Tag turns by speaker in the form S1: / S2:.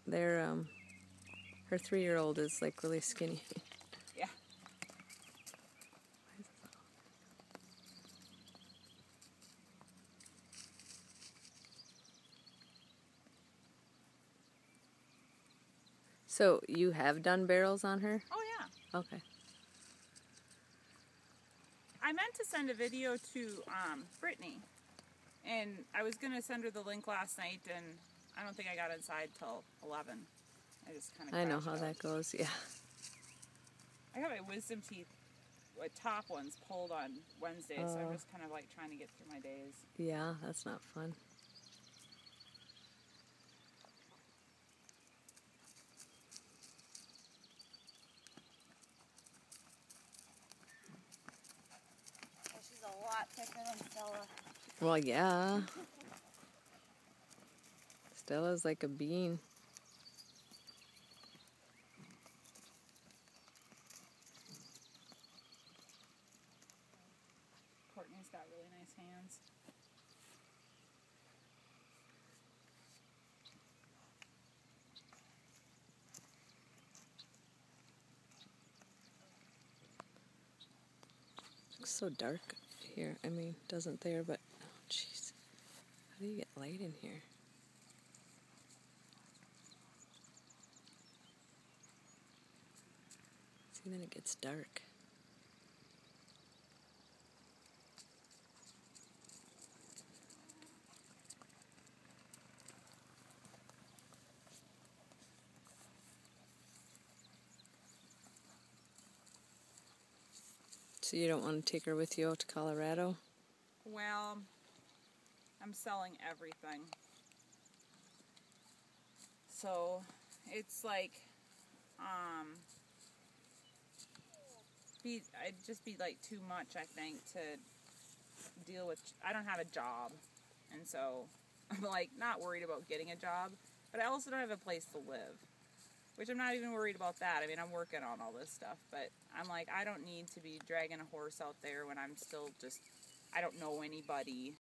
S1: They're her 3-year-old is like really skinny.
S2: Yeah.
S1: So you have done barrels on her?
S2: Oh yeah.
S1: Okay.
S2: I meant to send a video to Brittany, and I was gonna send her the link last night, and I don't think I got inside till 11. I just kind of.
S1: I know how that goes. Yeah.
S2: I got my wisdom teeth, top ones, pulled on Wednesday, so I'm just kind of like trying to get through my days.
S1: Yeah, that's not fun.
S3: She's a lot thicker than Stella.
S1: Well, yeah. Stella's like a bean.
S2: Courtney's got really nice hands.
S1: Looks so dark here. I mean, doesn't there, but oh jeez. How do you get light in here? See, then it gets dark. So you don't want to take her with you out to Colorado?
S2: Well, I'm selling everything. So it's like, it'd just be like too much, I think, to deal with. I don't have a job, and so I'm like not worried about getting a job, but I also don't have a place to live, which I'm not even worried about that. I mean, I'm working on all this stuff, but I'm like, I don't need to be dragging a horse out there when I'm still just, I don't know anybody.